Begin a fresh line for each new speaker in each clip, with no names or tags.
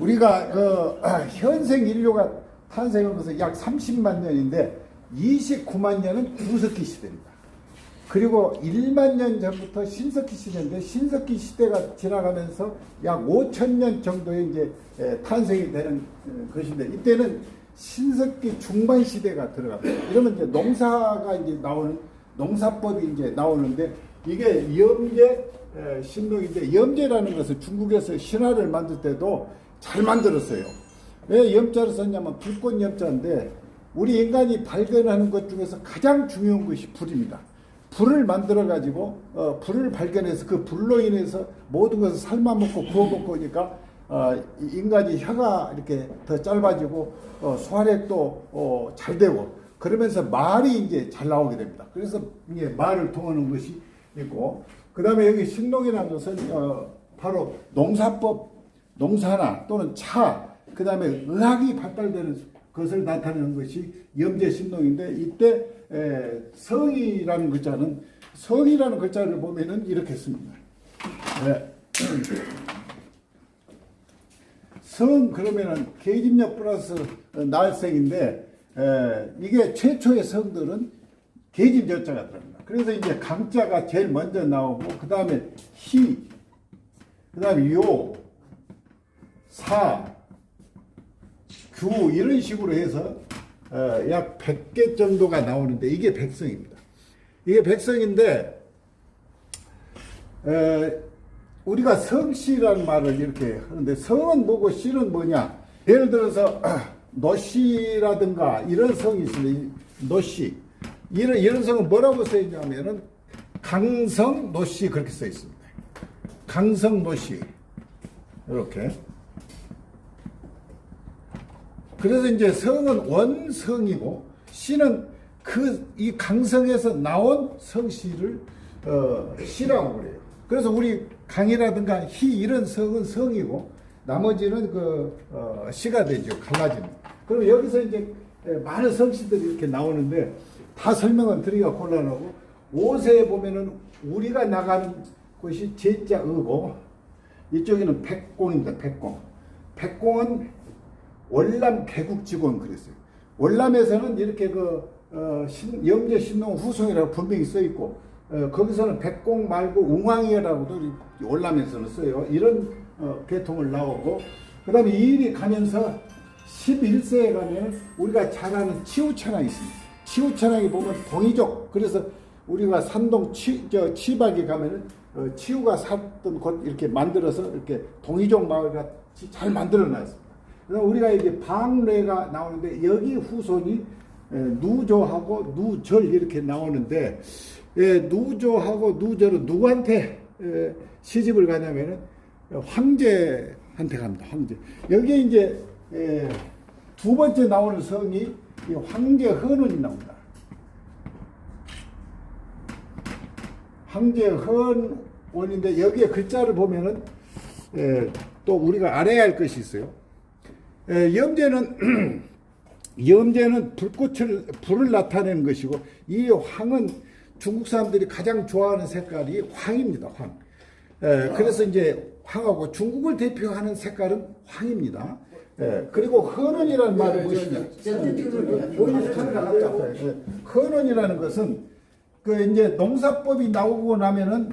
우리가 현생 인류가 탄생한 것은 약 30만 년인데 29만 년은 구석기 시대입니다. 그리고 1만 년 전부터 신석기 시대인데 신석기 시대가 지나가면서 약 5천 년 정도의 이제 탄생이 되는 것인데 이때는 신석기 중반 시대가 들어갑니다. 이러면 이제 농사가 이제 나오는 농사법이 이제 나오는데 이게 염제 신농인데 염제라는 것을 중국에서 신화를 만들 때도 잘 만들었어요. 왜 염자를 썼냐면 불꽃 염자인데 우리 인간이 발견하는 것 중에서 가장 중요한 것이 불입니다. 불을 만들어 가지고 불을 발견해서 그 불로 인해서 모든 것을 삶아 먹고 구워 먹고 하니까 인간이 혀가 이렇게 더 짧아지고 소화력도 잘 되고 그러면서 말이 이제 잘 나오게 됩니다. 그래서 이게 말을 통하는 것이 있고 그 다음에 여기 신농이라는 것은 바로 농사법, 농사나 또는 차, 그 다음에 의학이 발달되는 것을 나타내는 것이 염제신농인데 이때 성이라는 글자를 보면은 이렇게 씁니다. 성 그러면은 계집력 플러스 날생인데 이게 최초의 성들은 계집여자가 들어갑니다. 그래서 이제 강자가 제일 먼저 나오고 그 다음에 희, 그 다음에 요, 사, 규 이런 식으로 해서 약 100개 정도가 나오는데 이게 백성입니다. 이게 백성인데 우리가 성씨라는 말을 이렇게 하는데 성은 뭐고 씨는 뭐냐? 예를 들어서 노씨라든가 이런 성이 있습니다. 노씨 이런 성은 뭐라고 써 있냐면은 강성 노씨 그렇게 써 있습니다. 강성 노씨 이렇게. 그래서 이제 성은 원성이고 씨는 이 강성에서 나온 성씨를 씨라고 그래요. 그래서 우리 강이라든가 희 이런 성은 성이고 나머지는 씨가 되죠. 갈라집니다. 그럼 여기서 이제 많은 성씨들이 이렇게 나오는데 다 설명은 드리기가 곤란하고 옷에 보면은 우리가 나가는 것이 제자의고 이쪽에는 백공입니다. 백공은 월남 개국직원 그랬어요. 월남에서는 이렇게 염제 신농 후송이라고 분명히 써 있고 거기서는 백공 말고 웅왕이라고도 월남에서는 써요. 이런 계통을 나오고 그 다음에 이 일이 가면서 11세에 가면 우리가 잘 아는 치우천왕이 있습니다. 치우천왕이 보면 동이족 그래서 우리가 산동 치박에 가면은 치우가 살던 곳 이렇게 만들어서 이렇게 동이족 마을같이 잘 만들어 놨습니다. 그래서 우리가 이제 방례가 나오는데 여기 후손이 누조하고 누절 이렇게 나오는데 누조하고 누절은 누구한테 시집을 가냐면은 황제한테 갑니다. 황제. 여기에 이제 두 번째 나오는 성이 황제헌원이 나옵니다. 황제헌원인데 여기에 글자를 보면은 또 우리가 알아야 할 것이 있어요. 염제는 불을 나타내는 것이고 이 황은 중국 사람들이 가장 좋아하는 색깔이 황입니다. 황. 그래서 이제 황하고 중국을 대표하는 색깔은 황입니다. 그리고 헌원이라는 말은 무엇이냐? 헌원이라는 것은 이제 농사법이 나오고 나면은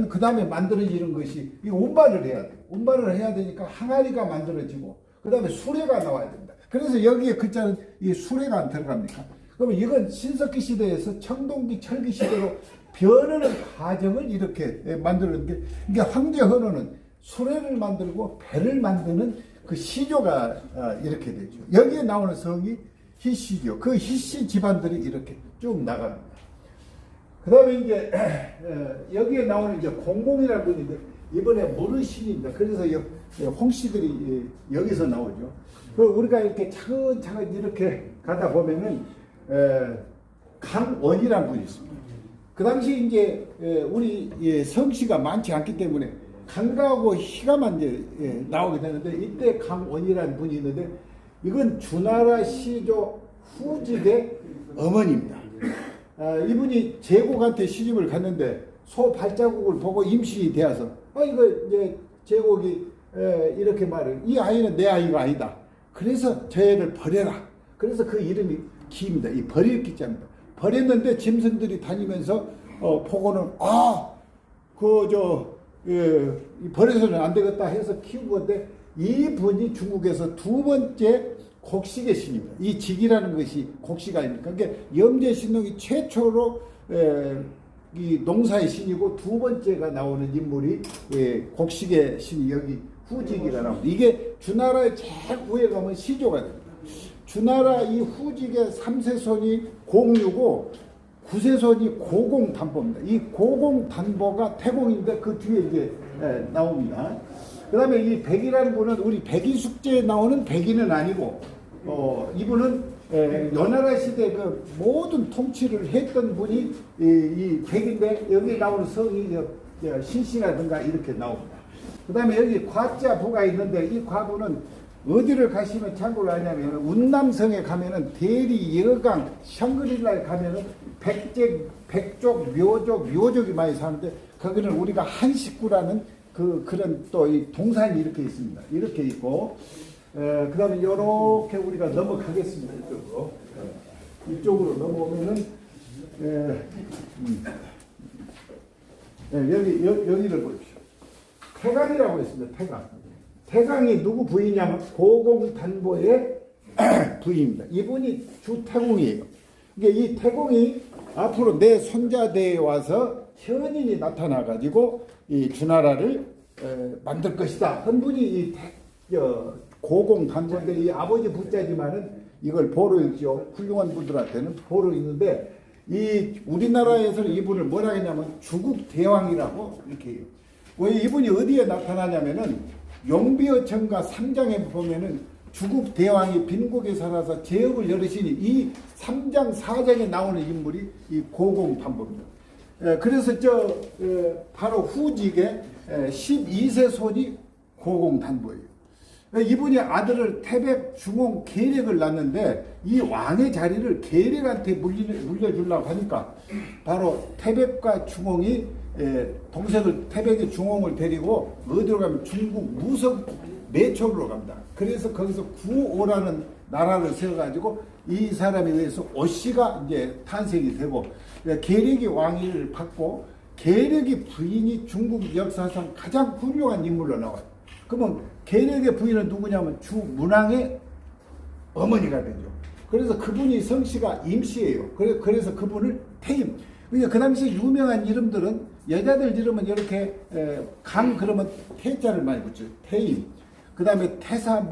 그 다음에 만들어지는 것이 이 운반을 해야 돼. 운반을 해야 되니까 항아리가 만들어지고 그 다음에 수레가 나와야 된다. 그래서 여기에 글자는 이 수레가 안 들어갑니까? 그러면 이건 신석기 시대에서 청동기 철기 시대로 변하는 과정을 이렇게 만드는 게 그러니까 황제헌원은 수레를 만들고 배를 만드는 그 시조가 이렇게 되죠. 여기에 나오는 성이 희씨죠. 그 희씨 집안들이 이렇게 쭉 나갑니다. 그 다음에 이제 여기에 나오는 이제 공공이라는 분인데 이번에 모르신입니다. 그래서 홍씨들이 여기서 나오죠. 우리가 이렇게 차근차근 이렇게 가다 보면은 강원이라는 분이 있습니다. 그 당시 이제 우리 성씨가 많지 않기 때문에 강가하고 희가만 이제 나오게 되는데 이때 강원이라는 분이 있는데 이건 주나라 시조 후직의 어머니입니다. 이분이 제국한테 시집을 갔는데 소 발자국을 보고 임신이 되어서 이거 이제 제국이 이렇게 말을 이 아이는 내 아이가 아니다. 그래서 저 애를 버려라. 그래서 그 이름이 기입니다. 이 버릴 기자입니다. 버렸는데 짐승들이 다니면서 보고는 버려서는 안 되겠다 해서 키운 건데 이분이 중국에서 두 번째 곡식의 신입니다. 이 직이라는 것이 곡식 아닙니까? 그러니까 염제신농이 최초로 이 농사의 신이고 두 번째가 나오는 인물이 곡식의 신이 여기 후직이가 나옵니다. 이게 주나라의 제일 위에 가면 시조가 됩니다. 주나라 이 후직의 3세손이 공유고 9세손이 고공단보입니다. 이 고공단보가 태공인데 그 뒤에 이제 나옵니다. 그 다음에 이 백이라는 분은 우리 백이숙제에 나오는 백이는 아니고 이분은 연하라 시대 그 모든 통치를 했던 분이 이 백인데 여기 나오는 성이 신씨라든가 이렇게 나옵니다. 그 다음에 여기 과자부가 있는데 이 과부는 어디를 가시면 참고를 하냐면 운남성에 가면은 대리, 여강, 샹그릴라에 가면은 백족, 묘족이 많이 사는데 거기는 우리가 한식구라는 그런 또 이 동산이 이렇게 있습니다. 이렇게 있고 그 다음에 이렇게 우리가 넘어가겠습니다. 이쪽으로 넘어오면은 여기를 보십시오. 태강이라고 있습니다. 태강이 누구 부인이냐면 고공단보의 부인입니다. 이분이 주태공이에요. 그러니까 이 태공이 앞으로 내 손자대에 와서 현인이 나타나가지고 이 주나라를 만들 것이다. 한 분이 이 고공단보인데 이 아버지 부자지만은 이걸 보러 읽죠. 훌륭한 분들한테는 보러 읽는데 이 우리나라에서는 이분을 뭐라 했냐면 주국대왕이라고 이렇게 해요. 왜 이분이 어디에 나타나냐면은 용비어천가 3장에 보면은 주국대왕이 빈국에 살아서 제업을 열으시니 이 3장 4장에 나오는 인물이 이 고공단보입니다. 그래서 바로 후직의 12세 손이 고공단보예요. 이분이 아들을 태백, 중홍, 계력을 낳는데 이 왕의 자리를 계력한테 물려주려고 하니까 바로 태백과 중홍이 동생을 태백의 중홍을 데리고 어디로 가면 중국 무성 매초로 갑니다. 그래서 거기서 구오라는 나라를 세워가지고 이 사람에 의해서 오씨가 이제 탄생이 되고 계력이 왕위를 받고 계력의 부인이 중국 역사상 가장 훌륭한 인물로 나와요. 그러면 계력의 부인은 누구냐면 주문왕의 어머니가 되죠. 그래서 그분이 성씨가 임씨예요. 그래서 그분을 태임. 그 당시 유명한 이름들은 여자들 이름은 이렇게 강 그러면 태자를 많이 붙여요. 태임. 그 다음에 태사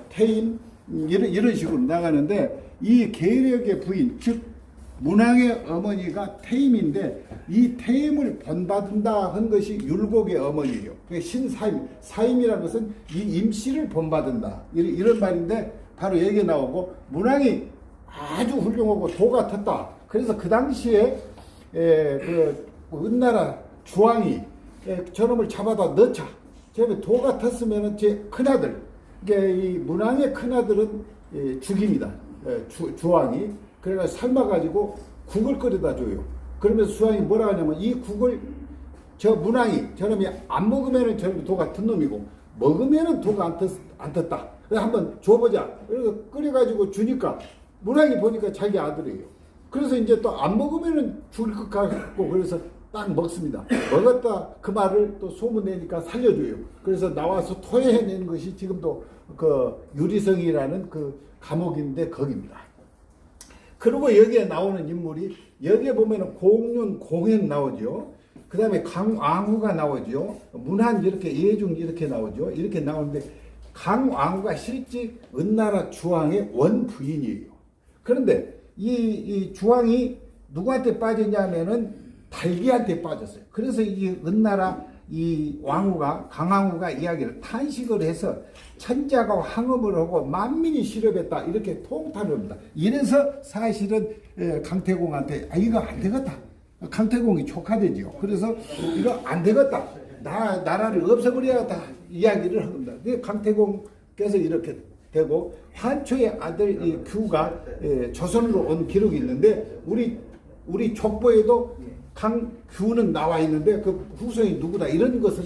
태임 이런 식으로 나가는데 이 계력의 부인 즉 문왕의 어머니가 태임인데 이 태임을 본받는다 한 것이 율곡의 어머니예요. 신사임, 사임이라는 것은 이 임씨를 본받는다 이런 말인데 바로 여기에 나오고 문왕이 아주 훌륭하고 도 같았다. 그래서 그 당시에 그 은나라 주왕이 저놈을 잡아다 넣자. 저놈이 도 같았으면 제 큰아들, 이 문왕의 큰아들은 죽입니다. 주왕이. 그래서 삶아가지고 국을 끓여다 줘요. 그러면서 주왕이 뭐라 하냐면 이 국을 저 문왕이 저놈이 안 먹으면은 저놈이 도 같은 놈이고 먹으면은 도가 안 떴다. 그래서 한번 줘보자. 그래서 끓여가지고 주니까 문왕이 보니까 자기 아들이에요. 그래서 이제 또 안 먹으면은 죽을 것 같고 그래서 딱 먹습니다. 먹었다 그 말을 또 소문내니까 살려줘요. 그래서 나와서 토해내는 것이 지금도 그 유리성이라는 그 감옥인데 거기입니다. 그리고 여기에 나오는 인물이 여기에 보면은 공륜, 공현 나오죠. 그 다음에 강왕후가 나오죠. 문한 이렇게 예중 이렇게 나오죠. 이렇게 나오는데 강왕후가 실제 은나라 주왕의 원부인이에요. 그런데 이 주왕이 누구한테 빠졌냐면은 달기한테 빠졌어요. 그래서 이 은나라 이 왕후가 강왕후가 이야기를 탄식을 해서 천자가 황음을 하고 만민이 실업했다 이렇게 통탄을 합니다. 이래서 사실은 강태공한테 이거 안 되겠다. 강태공이 촉하되죠. 그래서 이거 안 되겠다. 나라를 없애버려야겠다 이야기를 한 겁니다. 강태공께서 이렇게 되고 환초의 아들 이 규가 조선으로 온 기록이 있는데 우리 족보에도 강규는 나와 있는데 그 후손이 누구다 이런 것은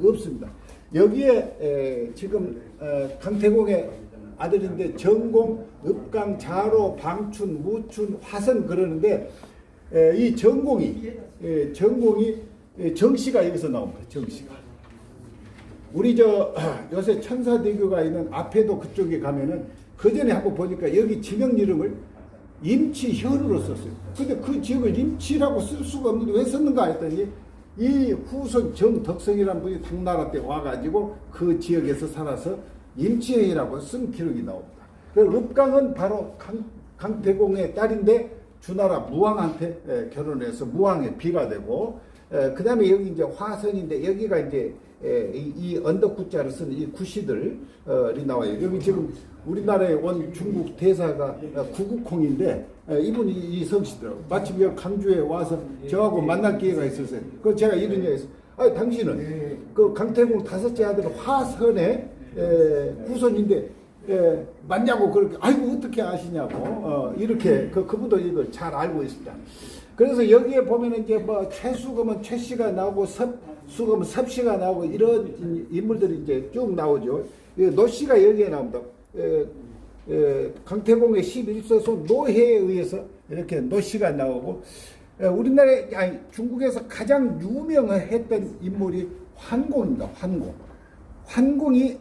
없습니다. 여기에 지금 강태공의 아들인데 전공, 읍강, 자로, 방춘, 무춘, 화선 그러는데 이 전공이 정씨가 여기서 나옵니다. 정씨가. 우리 요새 천사대교가 있는 앞에도 그쪽에 가면은 그 전에 한번 보니까 여기 지명 이름을 임치현으로 썼어요. 근데 그 지역을 임치라고 쓸 수가 없는데 왜 썼는가 했더니 이 후손 정덕성이라는 분이 당나라 때 와가지고 그 지역에서 살아서 임치현이라고 쓴 기록이 나옵니다. 읍강은 바로 강태공의 딸인데 주나라 무왕한테 결혼해서 무왕의 비가 되고, 그 다음에 여기 이제 화선인데 여기가 이제 이 언덕구자를 쓰는 이 구시들이 나와요. 여기 지금 우리나라에 온 중국 대사가 구국홍인데 이분이 이 성씨더라고요. 마침 여기 강주에 와서 저하고 만날 기회가 있었어요. 그래서 제가 이런 얘기 했어요. 아니, 당신은 그 강태공 다섯째 아들 화선의 후손인데 맞냐고 그렇게 아이고 어떻게 아시냐고 이렇게 그분도 이걸 잘 알고 있습니다. 그래서 여기에 보면은 이제 뭐 최수검은 최씨가 나오고 섭수검은 섭씨가 나오고 이런 인물들이 이제 쭉 나오죠. 노씨가 여기에 나옵니다. 강태공의 11세손 노해에 의해서 이렇게 노씨가 나오고, 우리나라에 아니 중국에서 가장 유명했던 인물이 환공입니다. 환공이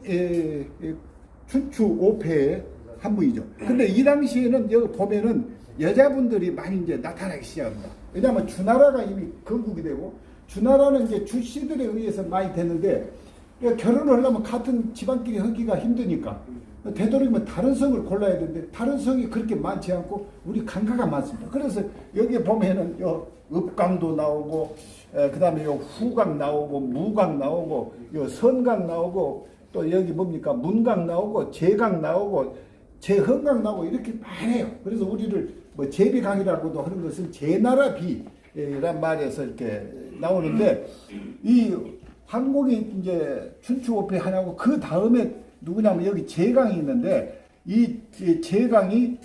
춘추 5패의 한 분이죠. 근데 이 당시에는 여기 보면은 여자분들이 많이 이제 나타나기 시작합니다. 왜냐하면 주나라가 이미 건국이 되고, 주나라는 이제 주씨들에 의해서 많이 됐는데, 결혼을 하려면 같은 집안끼리 하기가 힘드니까 되도록이면 다른 성을 골라야 되는데 다른 성이 그렇게 많지 않고 우리 강가가 많습니다. 그래서 여기 보면은 요 읍강도 나오고, 그 다음에 요 후강 나오고, 무강 나오고, 요 선강 나오고, 또 여기 뭡니까 문강 나오고, 제강 나오고, 제흥강 나오고 이렇게 많아요. 그래서 우리를 뭐 제비강이라고도 하는 것은 제나라비란 말에서 이렇게 나오는데, 이 환공이 이제 춘추 5패 하나고 그 다음에 누구냐면 여기 제강이 있는데, 이 제강이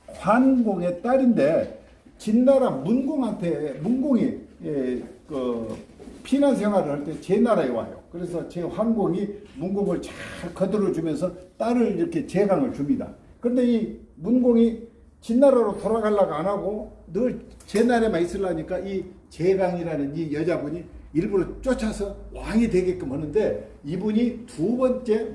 환공의 딸인데 진나라 문공이 그 피난 생활을 할 때 제나라에 와요. 그래서 제환공이 문공을 잘 거들어주면서 딸을 이렇게 제강을 줍니다. 그런데 이 문공이 진나라로 돌아가려고 안 하고 늘 제나라에만 있으려니까 이 제강이라는 이 여자분이 일부러 쫓아서 왕이 되게끔 하는데, 이분이 두 번째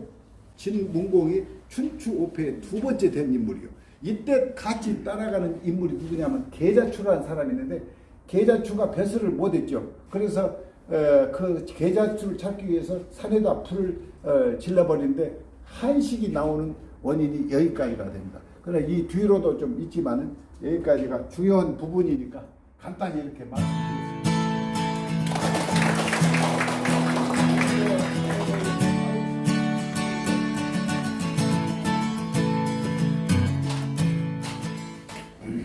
진문공이 춘추 5패의 두 번째 된 인물이요. 이때 같이 따라가는 인물이 누구냐면 계자추라는 사람이 있는데, 계자추가 배설을 못했죠. 그래서 그 계자추를 찾기 위해서 산에다 불을 질러버리는데 한식이 나오는 원인이 여기까지가 됩니다. 그러나 이 뒤로도 좀 있지만은 여기까지가 중요한 부분이니까 간단히 이렇게 말씀드립니다.